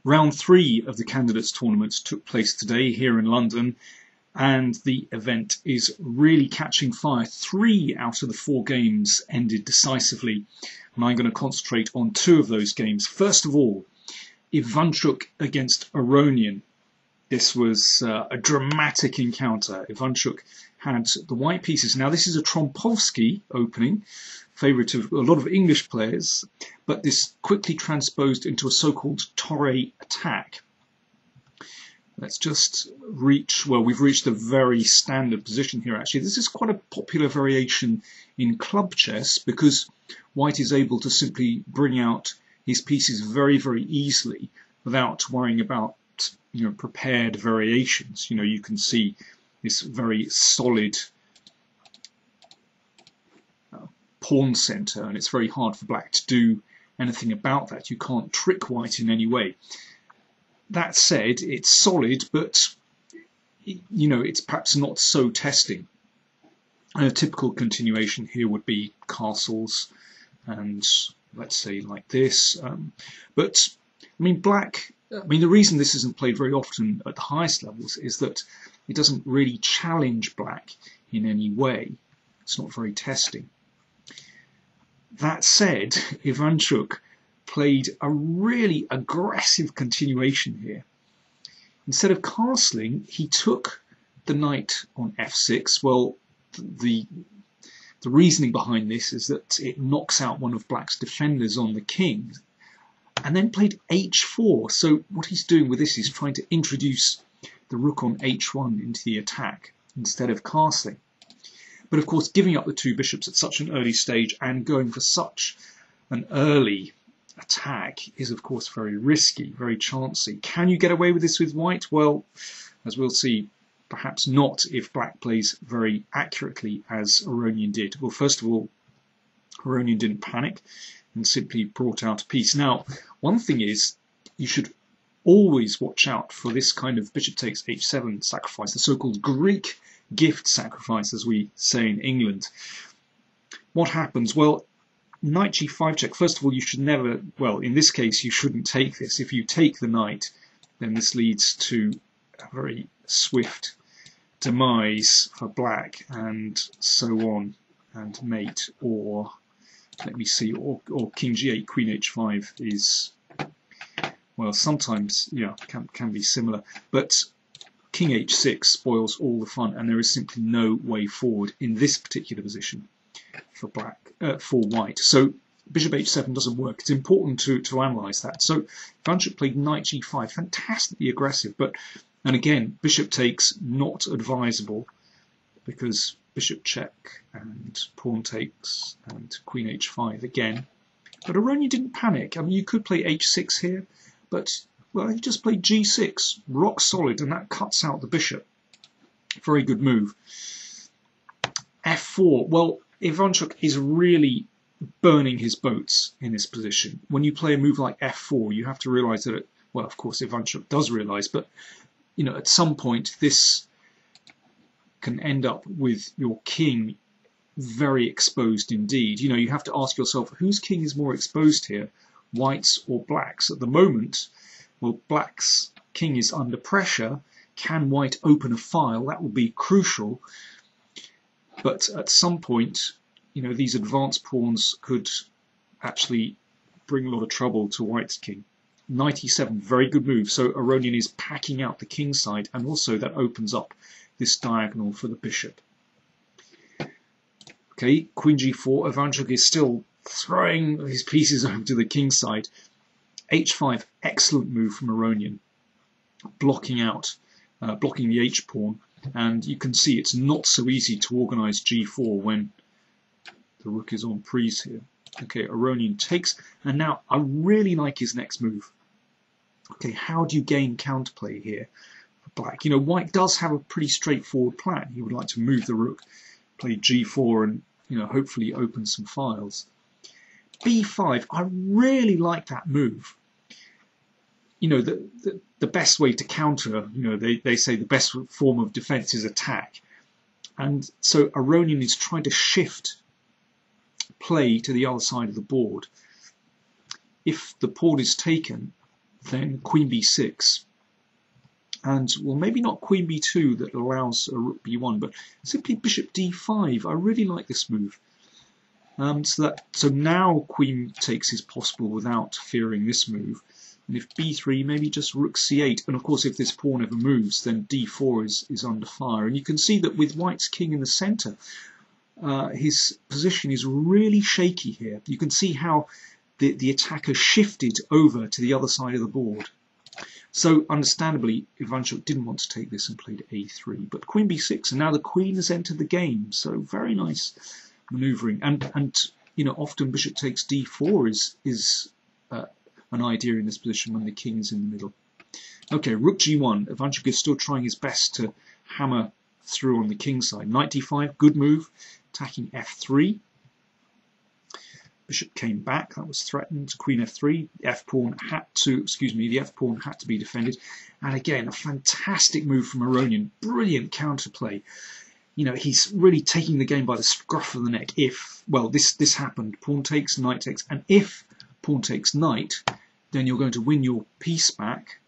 Round 3 of the candidates tournament took place today here in London, and the event is really catching fire. 3 out of the 4 games ended decisively, and I'm going to concentrate on 2 of those games. First of all, Ivanchuk against Aronian. This was a dramatic encounter. Ivanchuk had the white pieces. Now this is a Trompowsky opening, favourite of a lot of English players, but this quickly transposed into a so-called torre attack. Let's just reach, well, we've reached a very standard position here actually. This is quite a popular variation in club chess because white is able to simply bring out his pieces very, very easily without worrying about prepared variations. You can see this very solid pawn center, and it's very hard for black to do anything about that. You can't trick white in any way. That said, it's solid, but it's perhaps not so testing. A typical continuation here would be castles, and let's say like this. But I mean, black. The reason this isn't played very often at the highest levels is that it doesn't really challenge black in any way. It's not very testing. That said, Ivanchuk played a really aggressive continuation here. Instead of castling, he took the knight on f6. Well, the reasoning behind this is that it knocks out one of black's defenders on the king, and then played h4. So what he's doing with this is trying to introduce the rook on h1 into the attack instead of castling. But of course, giving up the 2 bishops at such an early stage and going for such an early attack is of course very risky, very chancy. Can you get away with this with white? Well, as we'll see, perhaps not if black plays very accurately as Aronian did. Well, first of all, Aronian didn't panic and simply brought out a piece. Now, one thing is, you should always watch out for this kind of bishop takes h7 sacrifice, the so-called Greek gift sacrifice, as we say in England. What happens? Well, knight g5 check. First of all, you should never, well, in this case, you shouldn't take this. If you take the knight, then this leads to a very swift demise for black, and so on, and mate, or let me see, or king g8, queen h5 is, well, sometimes, yeah, can be similar, but king h6 spoils all the fun, and there is simply no way forward in this particular position for for white. So bishop h7 doesn't work. It's important to analyze that. So Ivanchuk played knight g5, fantastically aggressive, but, and again, bishop takes not advisable because bishop check and pawn takes and queen h5 again. But Aronian didn't panic. You could play h6 here, but, well, he just played g6, rock solid, and that cuts out the bishop. Very good move. f4. Well, Ivanchuk is really burning his boats in this position. When you play a move like f4, you have to realize that, well, of course, Ivanchuk does realize, but, at some point, this can end up with your king very exposed indeed. You have to ask yourself, whose king is more exposed here, white's or black's? At the moment, well, black's king is under pressure. Can white open a file? That will be crucial. But at some point, these advanced pawns could actually bring a lot of trouble to white's king. Knight e7, very good move. So Aronian is packing out the king side, and also that opens up this diagonal for the bishop. Okay, queen g4. Ivanchuk is still throwing his pieces over to the king side. h5, excellent move from Aronian, blocking the h pawn. And you can see it's not so easy to organize g4 when the rook is on prise here. Okay, Aronian takes, and now I really like his next move. Okay, how do you gain counterplay here for black? White does have a pretty straightforward plan. He would like to move the rook, play g4, and hopefully open some files. b5, I really like that move. The best way to counter, they say the best form of defense is attack. And so Aronian is trying to shift play to the other side of the board. If the pawn is taken, then queen b6, and well, maybe not queen b2 that allows a rook b1, but simply bishop d5. I really like this move. So now queen takes is possible without fearing this move. And if b3, maybe just rook c8. And of course, if this pawn ever moves, then d4 is under fire. And you can see that with white's king in the center, his position is really shaky here. You can see how the attacker shifted over to the other side of the board. So understandably, Ivanchuk didn't want to take this and played a3. But queen b6, and now the queen has entered the game. So very nice maneuvering. And you know, often bishop takes d4 is an idea in this position when the king is in the middle. Okay, rook g1. Ivanchuk is still trying his best to hammer through on the king side. Knight d5, good move. Attacking f3. Bishop came back, that was threatened. Queen f3, the f pawn had to be defended. And again, a fantastic move from Aronian. Brilliant counterplay. You know, he's really taking the game by the scruff of the neck. If, well, this happened, pawn takes, knight takes, and if pawn takes knight, then you're going to win your piece back.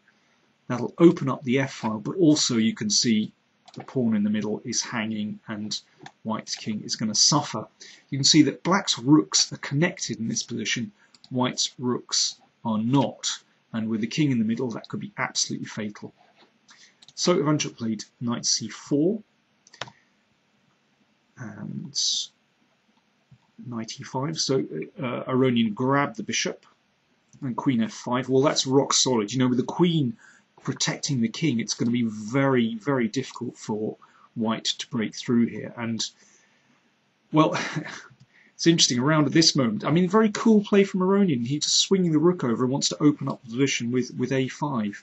That'll open up the f-file, but also you can see the pawn in the middle is hanging and white's king is going to suffer. You can see that black's rooks are connected in this position, white's rooks are not. And with the king in the middle, that could be absolutely fatal. So Ivanchuk played knight c4 and knight e5. So Aronian grabbed the bishop and queen f5. Well, that's rock solid. You know, with the queen protecting the king, it's going to be very, very difficult for white to break through here. And, well, it's interesting, around at this moment, I mean, very cool play from Aronian. He's just swinging the rook over and wants to open up the position with a5.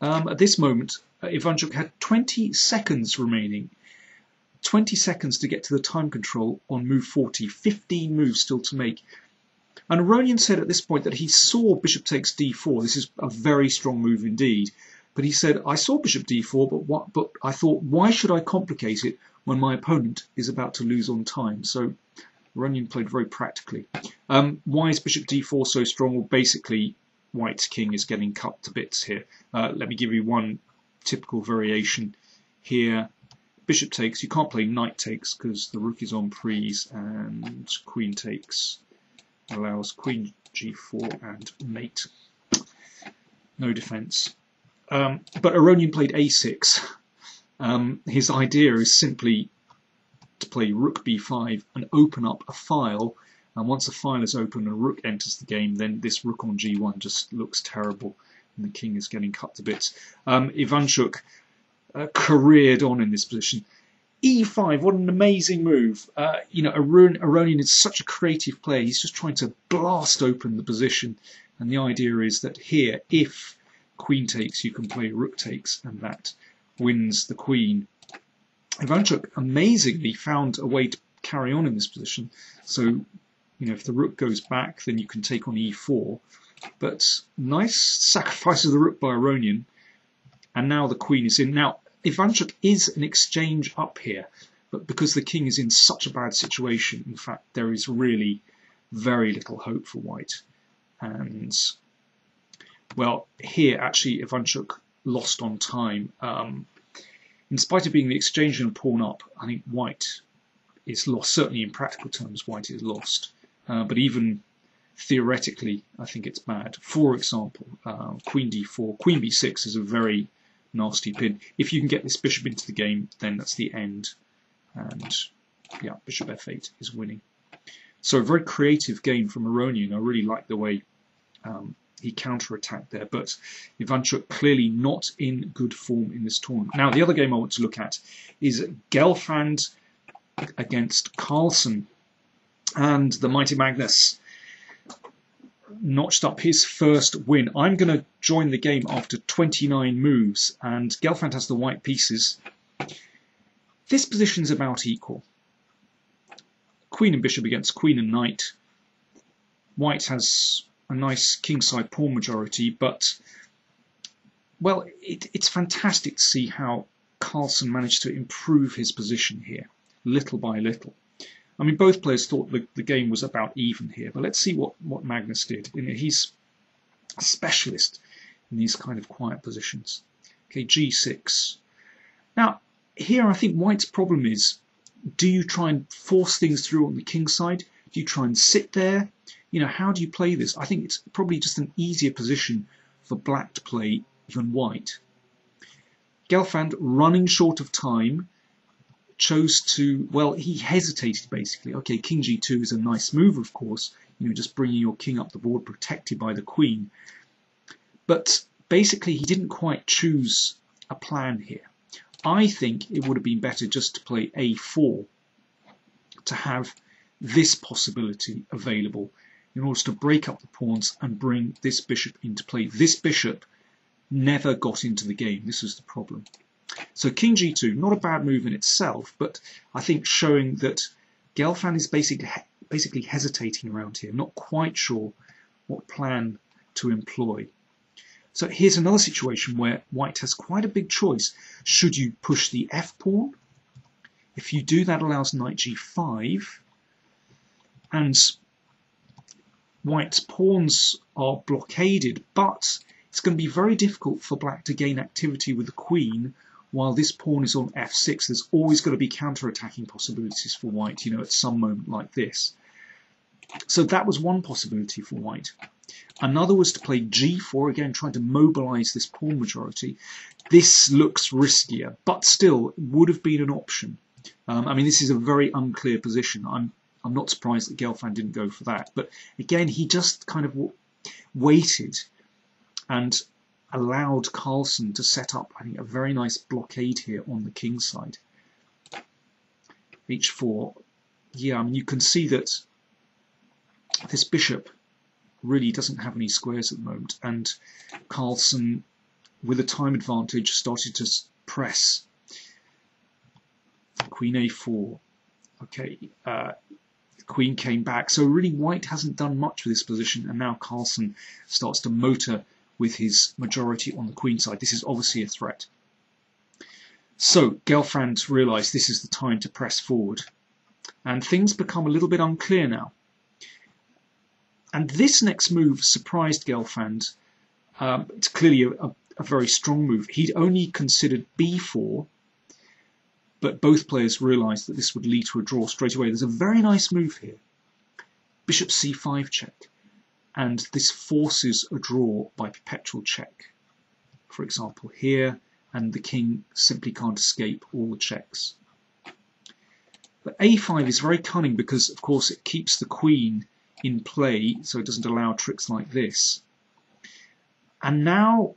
At this moment, Ivanchuk had 20 seconds remaining. 20 seconds to get to the time control on move 40. 15 moves still to make. And Aronian said at this point that he saw bishop takes d4. This is a very strong move indeed. But he said, I saw bishop d4, but I thought, why should I complicate it when my opponent is about to lose on time? So Aronian played very practically. Why is bishop d4 so strong? Well, basically, white's king is getting cut to bits here. Let me give you one typical variation here. Bishop takes, you can't play knight takes because the rook is on prise, and queen takes allows queen g4 and mate. No defense. But Aronian played a6. His idea is simply to play rook b5 and open up a file. And once a file is open and a rook enters the game, then this rook on g1 just looks terrible, and the king is getting cut to bits. Ivanchuk careered on in this position. e5, what an amazing move. You know, Aronian is such a creative player. He's just trying to blast open the position. And the idea is that here, if queen takes, you can play rook takes, and that wins the queen. Ivanchuk amazingly found a way to carry on in this position. So, you know, if the rook goes back, then you can take on e4. But nice sacrifice of the rook by Aronian. And now the queen is in. Now, Ivanchuk is an exchange up here, but because the king is in such a bad situation, in fact, there is really very little hope for white. And, well, here, actually, Ivanchuk lost on time. In spite of being the exchange and pawn up, I think white is lost. Certainly in practical terms, white is lost. But even theoretically, I think it's bad. For example, queen d4, queen b6 is a very nasty pin. If you can get this bishop into the game, then that's the end. And yeah, bishop f8 is winning. So a very creative game from Aronian. I really like the way he counterattacked there. But Ivanchuk clearly not in good form in this tournament. Now, the other game I want to look at is Gelfand against Carlsen. And the mighty Magnus notched up his first win. I'm going to join the game after 29 moves, and Gelfand has the white pieces. This position's about equal. Queen and bishop against queen and knight. White has a nice kingside pawn majority, but, well, it's fantastic to see how Carlsen managed to improve his position here, little by little. I mean, both players thought the game was about even here, but let's see what Magnus did. He's a specialist in these kind of quiet positions. Okay, g6. Now, here I think white's problem is, do you try and force things through on the king side? Do you try and sit there? You know, how do you play this? I think it's probably just an easier position for black to play than white. Gelfand, running short of time, chose to, well, he hesitated basically. Okay, king g2 is a nice move, of course, you know, just bringing your king up the board protected by the queen. But basically he didn't quite choose a plan here. I think it would have been better just to play a4 to have this possibility available in order to break up the pawns and bring this bishop into play. This bishop never got into the game. This was the problem. So king g2, not a bad move in itself, but I think showing that Gelfand is basically hesitating around here, not quite sure what plan to employ. So here's another situation where white has quite a big choice. Should you push the f pawn? If you do, that allows knight g5, and white's pawns are blockaded, but it's going to be very difficult for black to gain activity with the queen while this pawn is on f6. There's always going to be counterattacking possibilities for white, you know, at some moment like this. So that was one possibility for white. Another was to play g4, again trying to mobilize this pawn majority. This looks riskier, but still would have been an option. I mean, this is a very unclear position. I'm not surprised that Gelfand didn't go for that. But again, he just kind of waited and allowed Carlsen to set up, I think, a very nice blockade here on the king side. h4. Yeah, I mean, you can see that this bishop really doesn't have any squares at the moment, and Carlsen, with a time advantage, started to press. Queen a4. Okay, the queen came back. So really white hasn't done much with this position, and now Carlsen starts to motor with his majority on the queen side. This is obviously a threat. So Gelfand realised this is the time to press forward, and things become a little bit unclear now. And this next move surprised Gelfand. It's clearly a very strong move. He'd only considered b4, but both players realised that this would lead to a draw straight away. There's a very nice move here. Bishop c5 check. And this forces a draw by perpetual check. For example, here, and the king simply can't escape all the checks. But a5 is very cunning because, of course, it keeps the queen in play, so it doesn't allow tricks like this. And now,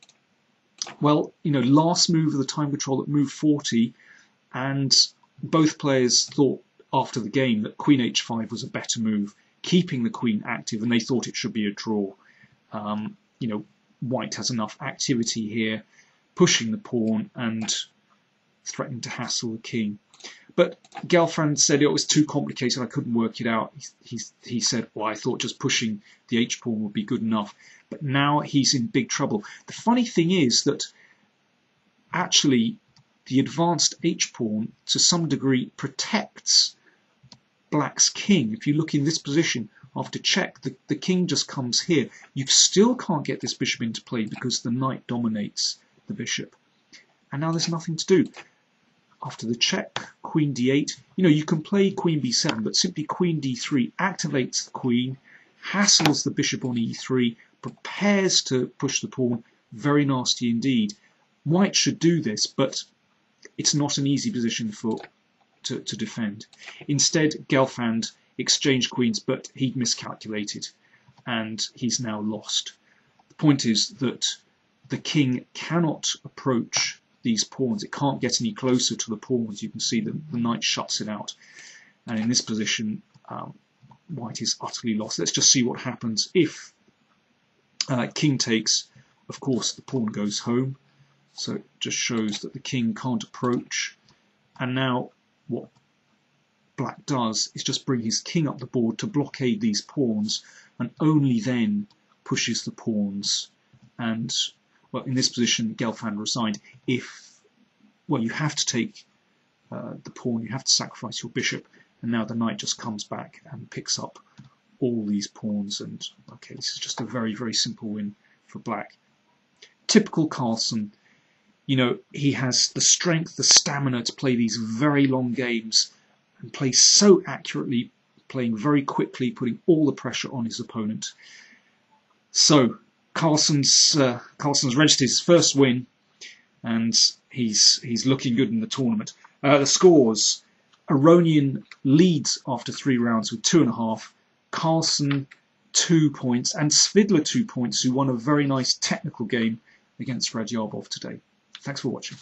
well, you know, last move of the time control at move 40, and both players thought after the game that queen h5 was a better move, keeping the queen active, and they thought it should be a draw. You know, white has enough activity here, pushing the pawn and threatening to hassle the king. But Gelfand said it was too complicated, I couldn't work it out. He said, well, I thought just pushing the h-pawn would be good enough. But now he's in big trouble. The funny thing is that actually the advanced h-pawn to some degree protects black's king. If you look in this position, after check, the king just comes here. You still can't get this bishop into play because the knight dominates the bishop. And now there's nothing to do. After the check, queen d8, you know, you can play queen b7, but simply queen d3 activates the queen, hassles the bishop on e3, prepares to push the pawn. Very nasty indeed. White should do this, but it's not an easy position to defend. Instead, Gelfand exchanged queens, but he'd miscalculated, and he's now lost. The point is that the king cannot approach these pawns. It can't get any closer to the pawns. You can see that the knight shuts it out. And in this position, white is utterly lost. Let's just see what happens if king takes. Of course, the pawn goes home. So it just shows that the king can't approach. And now what black does is just bring his king up the board to blockade these pawns, and only then pushes the pawns. And well, in this position, Gelfand resigned. Well, you have to take the pawn, you have to sacrifice your bishop, and now the knight just comes back and picks up all these pawns. And okay, this is just a very, very simple win for black. Typical Carlsen. You know, he has the strength, the stamina to play these very long games and play so accurately, playing very quickly, putting all the pressure on his opponent. So Carlsen's registered his first win, and he's looking good in the tournament. The scores: Aronian leads after 3 rounds with 2.5. Carlsen 2 points, and Svidler 2 points, who won a very nice technical game against Radyabov today. Thanks for watching.